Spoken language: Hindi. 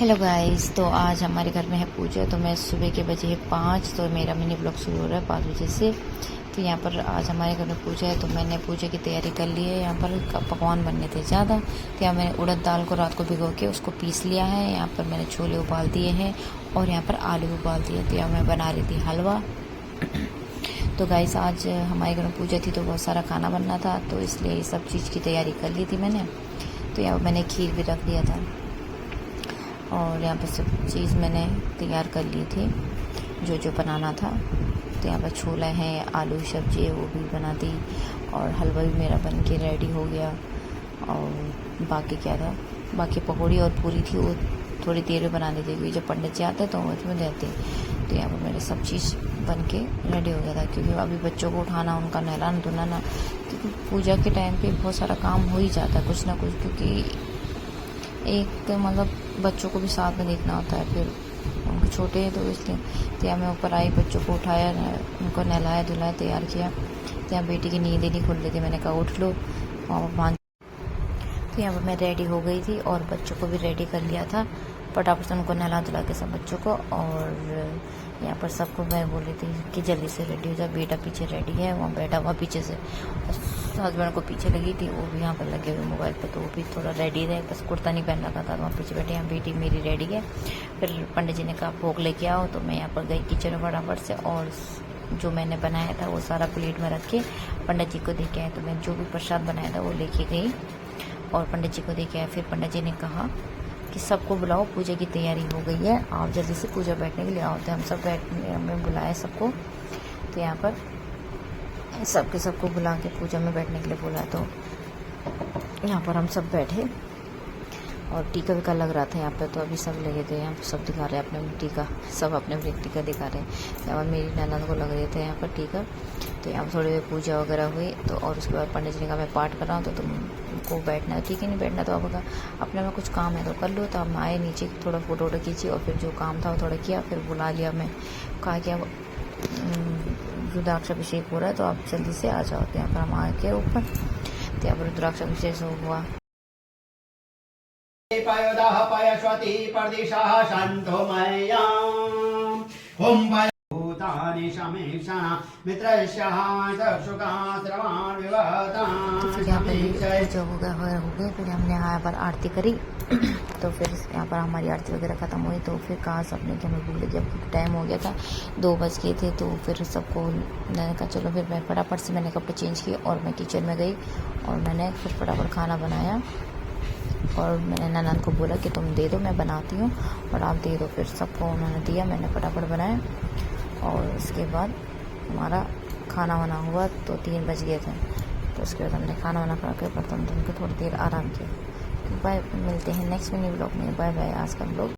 हेलो गाइस, तो आज हमारे घर में है पूजा। तो मैं सुबह के बजे है 5, तो मेरा मिनी ब्लॉग शुरू हो रहा है 5 बजे से। तो यहाँ पर आज हमारे घर में पूजा है, तो मैंने पूजा की तैयारी कर ली है। यहाँ पर पकवान बनने थे ज़्यादा, तो यहाँ मैंने उड़द दाल को रात को भिगो के उसको पीस लिया है। यहाँ पर मैंने छोले उबाल दिए हैं और यहाँ पर आलू उबाल दिए। तो यहाँ मैं बना रही थी हलवा। तो गाइस आज हमारे घर में पूजा थी, तो बहुत सारा खाना बनना था, तो इसलिए ये सब चीज़ की तैयारी कर ली थी मैंने। तो यहाँ मैंने खीर भी रख दिया था और यहाँ पर सब चीज़ मैंने तैयार कर ली थी जो जो बनाना था। तो यहाँ पर छोला है, आलू सब्जी है, वो भी बना दी और हलवा भी मेरा बन के रेडी हो गया। और बाकी क्या था, बाकी पकौड़ी और पूरी थी, वो थोड़ी देर में बना दी थी क्योंकि जब पंडित जी आते तो उसमें देते। तो यहाँ पर मेरे सब चीज़ बन के रेडी हो गया था, क्योंकि अभी बच्चों को उठाना, उनका नहलाना धुलाना, क्योंकि पूजा के टाइम पे बहुत सारा काम हो ही जाता है कुछ ना कुछ, क्योंकि एक मतलब बच्चों को भी साथ में देखना होता है, फिर उनके छोटे हैं तो इसलिए। तो यहाँ मैं ऊपर आई, बच्चों को उठाया, उनको नहलाया धुलाया, तैयार किया। तो यहाँ बेटी की नींद ही नहीं खुल रही थी, मैंने कहा उठ लो और पाँच। तो यहाँ पर मैं रेडी हो गई थी और बच्चों को भी रेडी कर लिया था फटाफट से, उनको नहला धुला के सब बच्चों को। और यहाँ पर सबको मैं बोल रही थी कि जल्दी से रेडी हो जाए। बेटा पीछे रेडी है, वहाँ बैठा हुआ पीछे से। हस्बैंड को पीछे लगी थी, वो भी यहाँ पर लगे हुए मोबाइल पर, तो वो भी थोड़ा रेडी रहे, बस कुर्ता नहीं पहन रखा था, तो वहाँ पीछे बैठे। यहाँ बेटी मेरी रेडी है। फिर पंडित जी ने कहा भोग लेके आओ, तो मैं यहाँ पर गई किचन में फटाफट से, और जो मैंने बनाया था वो सारा प्लेट में रख के पंडित जी को दे के आए। तो मैं जो भी प्रसाद बनाया था वो लेके गई और पंडित जी को दे के आए। फिर पंडित जी ने कहा कि सबको बुलाओ, पूजा की तैयारी हो गई है, आप जल्दी से पूजा बैठने के लिए आओ। तो हम सब हमने बुलाया सबको। तो यहाँ पर सबको बुला के पूजा में बैठने के लिए बोला। तो यहाँ पर हम सब बैठे और टीका विका लग रहा था यहाँ पे, तो अभी सब लगे थे। यहाँ पर सब दिखा रहे हैं अपने टीका, सब अपने अपने टीका दिखा रहे हैं। यहाँ पर मेरी ननद को लग रहे थे यहाँ पर टीका। तो यहाँ पर थोड़ी देर पूजा वगैरह हुई, तो और उसके बाद पंडित जी ने कहा मैं पाठ कर रहा हूँ, तो तुमको बैठना है। ठीक है, नहीं बैठना तो आपका अपने में कुछ काम है तो कर लो। तो हम आए नीचे, थोड़ा फोटो वोटो खींची और फिर जो काम था वो थोड़ा किया। फिर बुला लिया, मैं कहा कि अब रुद्राक्षाभिषेक हो रहा है तो आप जल्दी से आ जाओ। तो यहाँ पर हम आ गए ऊपर, तो यहाँ पर रुद्राक्षाभिषेक हुआ। पयोदः पयश्वती परदिशः सन्तो मय्याम् ॐ भूतानि शमेक्षण मित्रस्यः दर्शुकाः श्रवण विवहताम्। तो फिर यहाँ पर जो हो गए फिर हमने यहाँ पर आरती करी। तो फिर यहाँ पर हमारी आरती वगैरह ख़त्म हुई, तो फिर कहा सबने कि हमें भूख लगी, अब टाइम हो गया था, 2 बज गए थे। तो फिर सबको मैंने कहा चलो, फिर मैं फटाफट से मैंने कपड़े चेंज किए और मैं किचन में गई और मैंने फिर फटाफट खाना बनाया। और मैंने ननद को बोला कि तुम दे दो, मैं बनाती हूँ और आप दे दो। फिर सबको उन्होंने दिया, मैंने फटाफट बनाया और उसके बाद हमारा खाना वाना हुआ। तो 3 बज गए थे। तो उसके बाद हमने खाना वाना खा के बर्तन धो के थोड़ी देर आराम किया। बाय, मिलते हैं नेक्स्ट मिनी ब्लॉग में। Bye bye. आज का ब्लॉग